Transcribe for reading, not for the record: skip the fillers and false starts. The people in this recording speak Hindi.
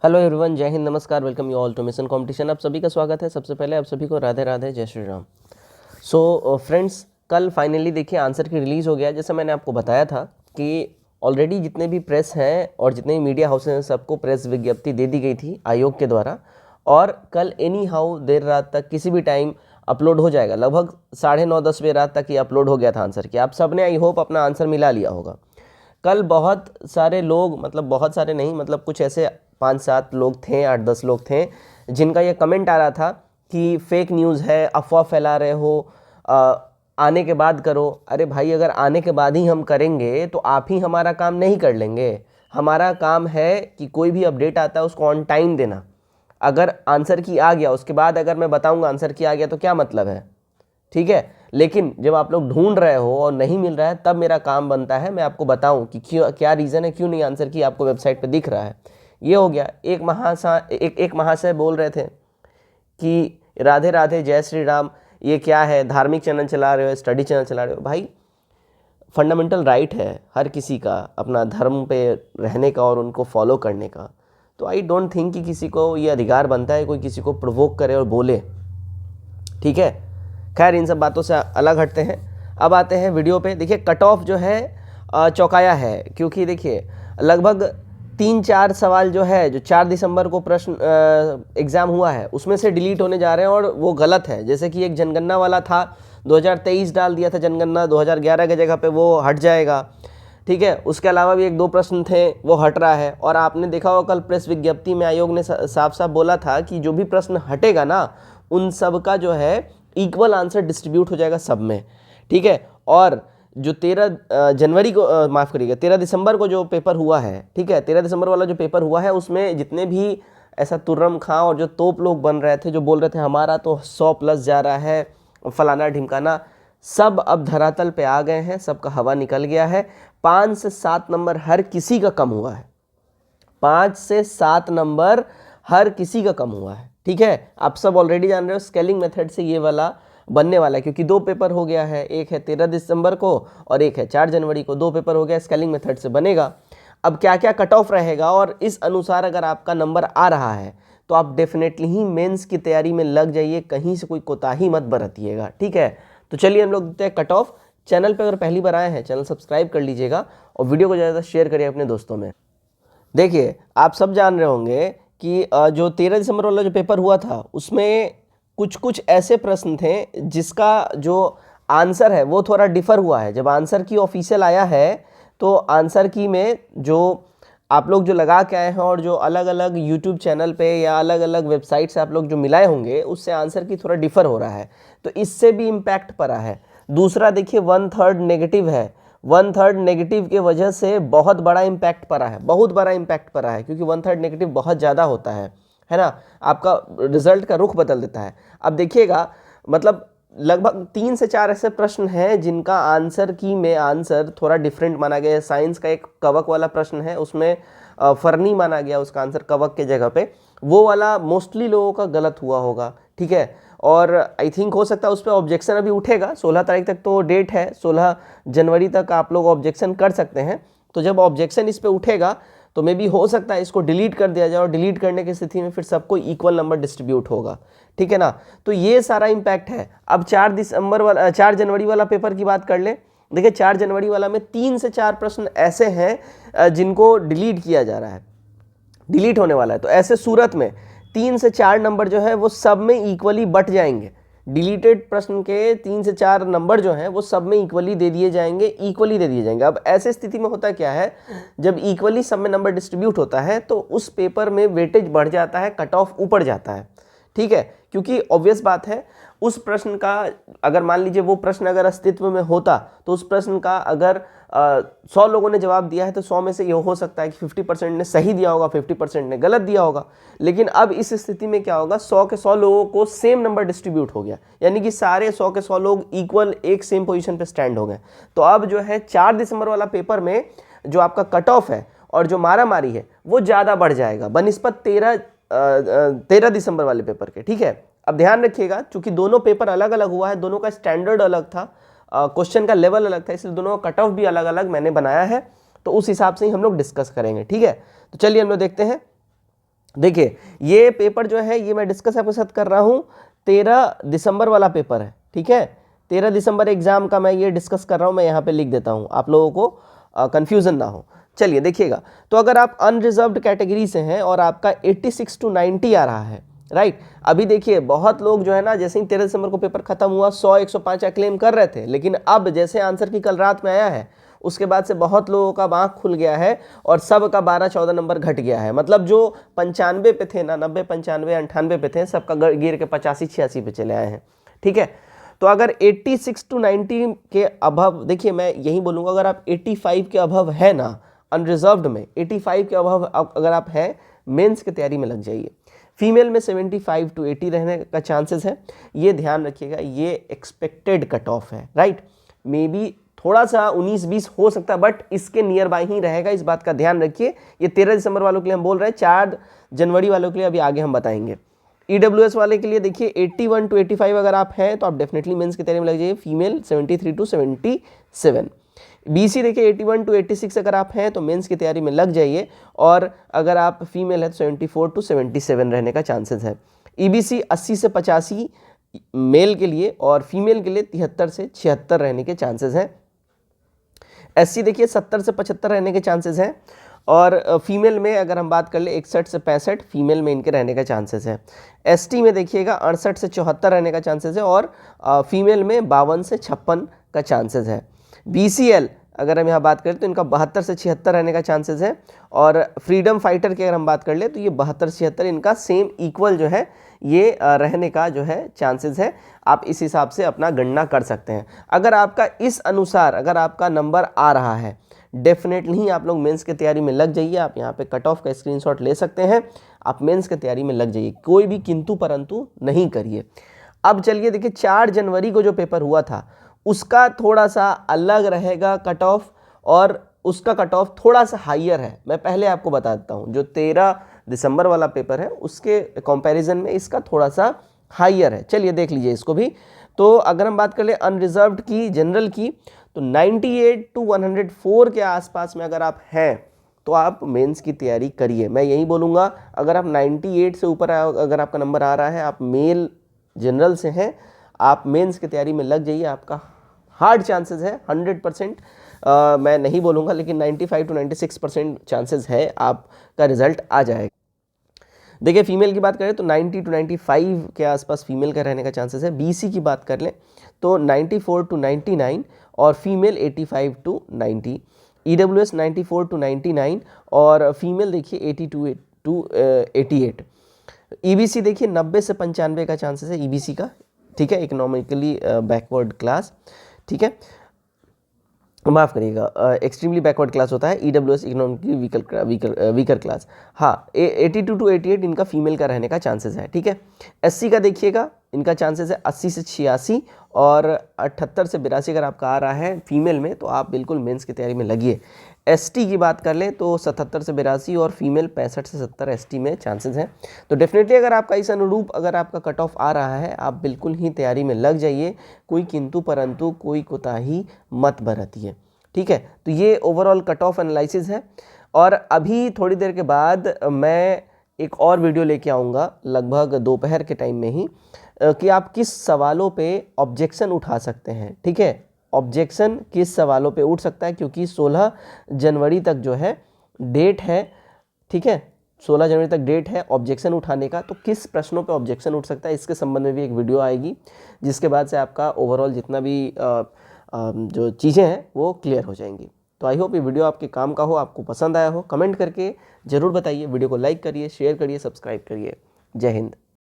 हेलो एवरीवन, जय हिंद, नमस्कार, welcome you all to mission competition. आप सभी का स्वागत है। सबसे पहले आप सभी को राधे राधे, जय श्री राम। सो फ्रेंड्स, कल फाइनली देखिए आंसर की रिलीज़ हो गया। जैसे मैंने आपको बताया था कि ऑलरेडी जितने भी प्रेस हैं और जितने भी मीडिया हाउसेज हैं सबको प्रेस विज्ञप्ति दे दी गई थी आयोग के द्वारा, और कल एनी हाउ देर रात तक किसी भी टाइम अपलोड हो जाएगा। लगभग 9:30-10 बजे रात तक ये अपलोड हो गया था आंसर की। आप सब ने आई होप अपना आंसर मिला लिया होगा। कल बहुत सारे लोग, मतलब बहुत सारे नहीं, मतलब कुछ ऐसे 5-7 लोग थे, 8-10 लोग थे जिनका ये कमेंट आ रहा था कि फेक न्यूज़ है, अफवाह फैला रहे हो, आने के बाद करो। अरे भाई, अगर आने के बाद ही हम करेंगे तो आप ही हमारा काम नहीं कर लेंगे। हमारा काम है कि कोई भी अपडेट आता है उसको ऑन टाइम देना। अगर आंसर की आ गया उसके बाद अगर मैं बताऊंगा आंसर की आ गया तो क्या मतलब है? ठीक है, लेकिन जब आप लोग ढूंढ रहे हो और नहीं मिल रहा है तब मेरा काम बनता है मैं आपको बताऊं कि क्यों, क्या रीज़न है, क्यों नहीं आंसर की आपको वेबसाइट पे दिख रहा है। ये हो गया। एक महाशय बोल रहे थे कि राधे राधे, जय श्री राम, ये क्या है, धार्मिक चैनल चला रहे हो, स्टडी चैनल चला रहे हो? भाई, फंडामेंटल राइट है हर किसी का अपना धर्म पे रहने का और उनको फॉलो करने का। तो आई डोंट थिंक कि किसी को ये अधिकार बनता है कोई किसी को प्रोवोक करे और बोले। ठीक है, खैर इन सब बातों से अलग हटते हैं। अब आते हैं वीडियो पे। देखिए कट ऑफ जो है चौंकाया है, क्योंकि देखिए लगभग 3-4 सवाल जो है, जो 4 दिसंबर को प्रश्न एग्ज़ाम हुआ है उसमें से डिलीट होने जा रहे हैं और वो गलत है। जैसे कि एक जनगणना वाला था, 2023 डाल दिया था जनगणना, 2011 की जगह पे वो हट जाएगा। ठीक है, उसके अलावा भी 1-2 प्रश्न थे वो हट रहा है। और आपने देखा होगा कल प्रेस विज्ञप्ति में आयोग ने साफ साफ बोला था कि जो भी प्रश्न हटेगा ना उन सब का जो है इक्वल आंसर डिस्ट्रीब्यूट हो जाएगा सब में। ठीक है, और जो 13 जनवरी को माफ़ करिएगा 13 दिसंबर को जो पेपर हुआ है, ठीक है, 13 दिसंबर वाला जो पेपर हुआ है उसमें जितने भी ऐसा तुर्रम खां और जो तोप लोग बन रहे थे, जो बोल रहे थे हमारा तो 100+ जा रहा है, फलाना ढिमकाना, सब अब धरातल पे आ गए हैं, सबका हवा निकल गया है। 5 से 7 नंबर हर किसी का कम हुआ है। 5 से 7 नंबर हर किसी का कम हुआ है। ठीक है, आप सब ऑलरेडी जान रहे हो स्केलिंग मेथड से ये वाला बनने वाला है, क्योंकि 2 पेपर हो गया है, एक है 13 दिसंबर को और एक है 4 जनवरी को। 2 पेपर हो गया, स्केलिंग मेथड से बनेगा। अब क्या क्या कट ऑफ रहेगा और इस अनुसार अगर आपका नंबर आ रहा है तो आप डेफिनेटली ही मेंस की तैयारी में लग जाइए, कहीं से कोई कोताही मत बरतिएगा। ठीक है, तो चलिए हम लोग देखते हैं कट ऑफ। चैनल पर अगर पहली बार आए हैं चैनल सब्सक्राइब कर लीजिएगा और वीडियो को ज़्यादा शेयर करिए अपने दोस्तों में। देखिए आप सब जान रहे होंगे कि जो 13 दिसंबर वाला जो पेपर हुआ था उसमें कुछ कुछ ऐसे प्रश्न थे जिसका जो आंसर है वो थोड़ा डिफर हुआ है। जब आंसर की ऑफिशियल आया है तो आंसर की में जो आप लोग जो लगा के आए हैं और जो अलग अलग यूट्यूब चैनल पे या अलग अलग वेबसाइट से आप लोग जो मिलाए होंगे उससे आंसर की थोड़ा डिफर हो रहा है, तो इससे भी इम्पैक्ट पड़ा है। दूसरा देखिए 1/3 नेगेटिव है। 1/3 नेगेटिव के वजह से बहुत बड़ा इम्पैक्ट पड़ा है, बहुत बड़ा इम्पैक्ट पड़ा है, क्योंकि 1/3 नेगेटिव बहुत ज़्यादा होता है ना, आपका रिजल्ट का रुख बदल देता है। अब देखिएगा, मतलब लगभग 3 से 4 ऐसे प्रश्न हैं जिनका आंसर की में आंसर थोड़ा डिफरेंट माना गया है। साइंस का एक कवक वाला प्रश्न है, उसमें फरनी माना गया उसका आंसर कवक के जगह पे, वो वाला मोस्टली लोगों का गलत हुआ होगा। ठीक है, और आई थिंक हो सकता है उस पर ऑब्जेक्शन अभी उठेगा। 16 तारीख तक तो डेट है, 16 जनवरी तक आप लोग ऑब्जेक्शन कर सकते हैं। तो जब ऑब्जेक्शन इस पर उठेगा तो मे बी हो सकता है इसको डिलीट कर दिया जाए और डिलीट करने की स्थिति में फिर सबको इक्वल नंबर डिस्ट्रीब्यूट होगा। ठीक है ना, तो ये सारा इम्पैक्ट है। अब 4 जनवरी वाला पेपर की बात कर ले। देखिए 4 जनवरी वाला में 3 से 4 प्रश्न ऐसे हैं जिनको डिलीट किया जा रहा है, डिलीट होने वाला है। तो ऐसे सूरत में 3 से 4 नंबर जो है वो सब में इक्वली बट जाएंगे। डिलीटेड प्रश्न के 3 से 4 नंबर जो हैं वो सब में इक्वली दे दिए जाएंगे, इक्वली दे दिए जाएंगे। अब ऐसे स्थिति में होता क्या है, जब इक्वली सब में नंबर डिस्ट्रीब्यूट होता है तो उस पेपर में वेटेज बढ़ जाता है, कट ऑफ ऊपर जाता है। ठीक है, क्योंकि ऑब्वियस बात है उस प्रश्न का, अगर मान लीजिए वो प्रश्न अगर अस्तित्व में होता तो उस प्रश्न का अगर 100 लोगों ने जवाब दिया है तो 100 में से ये हो सकता है कि 50% ने सही दिया होगा, 50% ने गलत दिया होगा। लेकिन अब इस स्थिति में क्या होगा, 100 के 100 लोगों को सेम नंबर डिस्ट्रीब्यूट हो गया, यानी कि सारे 100 के 100 लोग इक्वल एक सेम पोजीशन पे स्टैंड हो गए। तो अब जो है 4 दिसंबर वाला पेपर में जो आपका कट ऑफ है और जो मारामारी है वो ज़्यादा बढ़ जाएगा बनिस्पत 13 दिसंबर वाले पेपर के। ठीक है, अब ध्यान रखिएगा, चूंकि दोनों पेपर अलग अलग हुआ है, दोनों का स्टैंडर्ड अलग था, क्वेश्चन का लेवल अलग था, इसलिए दोनों का कट ऑफ भी अलग अलग मैंने बनाया है। तो उस हिसाब से ही हम लोग डिस्कस करेंगे। ठीक है, तो चलिए हम लोग देखते हैं देखिए ये पेपर जो है ये मैं डिस्कस आपके साथ कर रहा हूँ, 13 दिसंबर वाला पेपर है, ठीक है। 13 दिसंबर एग्जाम का मैं ये डिस्कस कर रहा हूँ, मैं यहाँ पे लिख देता हूँ, आप लोगों को कंफ्यूजन ना हो। चलिए देखिएगा, तो अगर आप अनरिजर्व्ड कैटेगरी से हैं और आपका 86 to 90 आ रहा है, राइट। अभी देखिए बहुत लोग जो है ना, जैसे ही 13 दिसंबर को पेपर खत्म हुआ 100-105 क्लेम कर रहे थे, लेकिन अब जैसे आंसर की कल रात में आया है उसके बाद से बहुत लोगों का आँख खुल गया है और सब का 12-14 नंबर घट गया है। मतलब जो 95 पे थे ना, 90, 95, 98 पे थे, सबका गिर के 85-86 पे चले आए हैं, ठीक है। तो अगर 86 to 90 के अभव, देखिए मैं यही बोलूँगा, अगर आप 85 के अभव है ना अनरिजर्व्ड में, 85 के अभव अगर आप हैं, मेंस की तैयारी में लग जाइए। फीमेल में 75 to 80 रहने का चांसेस है, ये ध्यान रखिएगा, ये एक्सपेक्टेड कट ऑफ है, राइट। मे बी थोड़ा सा 19-20 हो सकता है, बट इसके नियर बाय ही रहेगा, इस बात का ध्यान रखिए। ये 13 दिसंबर वालों के लिए हम बोल रहे हैं, 4 जनवरी वालों के लिए अभी आगे हम बताएंगे। ईडब्ल्यूएस वाले के लिए देखिए 81 to 85 अगर आप हैं तो आप डेफिनेटली मेंस की तैयारी में लग जाइए, फीमेल 73 to 77। बीसी देखिए 81 to 86 अगर आप हैं तो मेंस की तैयारी में लग जाइए, और अगर आप फीमेल है तो 74 to 77 रहने का चांसेस है। ईबीसी 80 से 85 मेल के लिए और फीमेल के लिए 73 से 76 रहने के चांसेस हैं। एससी देखिए 70 से 75 रहने के चांसेस हैं, और फीमेल में अगर हम बात कर ले 61 से 65 फीमेल में इनके रहने का चांसेस है। एसटी में देखिएगा 68 से 74 रहने का चांसेस है, और फीमेल में 52 से 56 का चांसेस है। बीसीएल अगर हम यहाँ बात करें तो इनका 72 से 76 रहने का चांसेस है, और फ्रीडम फाइटर की अगर हम बात कर ले तो ये 72-76 इनका सेम इक्वल जो है ये रहने का जो है चांसेस है। आप इस हिसाब से अपना गणना कर सकते हैं। अगर आपका इस अनुसार अगर आपका नंबर आ रहा है, डेफिनेटली आप लोग मेंस की तैयारी में लग जाइए। आप यहाँ पे कट ऑफ का स्क्रीनशॉट ले सकते हैं, आप मेंस की तैयारी में लग जाइए, कोई भी किंतु परंतु नहीं करिए। अब चलिए देखिए 4 जनवरी को जो पेपर हुआ था उसका थोड़ा सा अलग रहेगा कट ऑफ, और उसका कट ऑफ थोड़ा सा हाइयर है। मैं पहले आपको बता देता हूँ, जो 13 दिसंबर वाला पेपर है उसके कंपैरिजन में इसका थोड़ा सा हाइयर है। चलिए देख लीजिए इसको भी। तो अगर हम बात कर ले अनरिजर्व्ड की, जनरल की, तो 98 to 104 के आसपास में अगर आप हैं तो आप मेंस की तैयारी करिए। मैं यही बोलूँगा, अगर आप 98 से ऊपर अगर आपका नंबर आ रहा है, आप मेल जनरल से हैं, आप मेंस की तैयारी में लग जाइए। आपका हार्ड चांसेस है 100%, मैं नहीं बोलूँगा, लेकिन 95 to 96% चांसेस है आपका रिजल्ट आ जाएगा। देखिए फीमेल की बात करें तो 90 to 95 के आसपास फीमेल का रहने का चांसेस है। बीसी की बात कर लें तो 94 to 99 और फीमेल 85 to 90। ईडब्ल्यूएस 94 to 99 और फीमेल देखिए 82 to 88। ईबीसी देखिए 90 से 95 का चांसेस है ईबीसी का, ठीक है, इकोनॉमिकली बैकवर्ड क्लास, ठीक है, माफ़ करिएगा, एक्सट्रीमली बैकवर्ड क्लास होता है, ईडब्ल्यूएस इकोनॉमिकली वीकर क्लास। हाँ 82 to 88 इनका फीमेल का रहने का चांसेस है, ठीक है। एससी का देखिएगा, इनका चांसेस है 80 से 86 और 78 से 82 अगर आपका आ रहा है फीमेल में तो आप बिल्कुल मेंस की तैयारी में लगिए। एसटी की बात कर लें तो 77 से 82 और फीमेल 65 से 70 एसटी में चांसेस हैं। तो डेफिनेटली अगर आपका इस अनुरूप अगर आपका कट ऑफ आ रहा है, आप बिल्कुल ही तैयारी में लग जाइए, कोई किंतु परंतु कोई कोताही मत बरतिए, ठीक है। तो ये ओवरऑल कट ऑफ एनालिसिस है, और अभी थोड़ी देर के बाद मैं एक और वीडियो लेके आऊँगा लगभग दोपहर के टाइम में ही, कि आप किस सवालों पे ऑब्जेक्शन उठा सकते हैं, ठीक है। ऑब्जेक्शन किस सवालों पे उठ सकता है, क्योंकि 16 जनवरी तक जो है डेट है, ठीक है, 16 जनवरी तक डेट है ऑब्जेक्शन उठाने का। तो किस प्रश्नों पे ऑब्जेक्शन उठ सकता है इसके संबंध में भी एक वीडियो आएगी, जिसके बाद से आपका ओवरऑल जितना भी जो चीज़ें हैं वो क्लियर हो जाएंगी। तो आई होप ये वीडियो आपके काम का हो, आपको पसंद आया हो। कमेंट करके ज़रूर बताइए, वीडियो को लाइक करिए, शेयर करिए, सब्सक्राइब करिए। जय हिंद।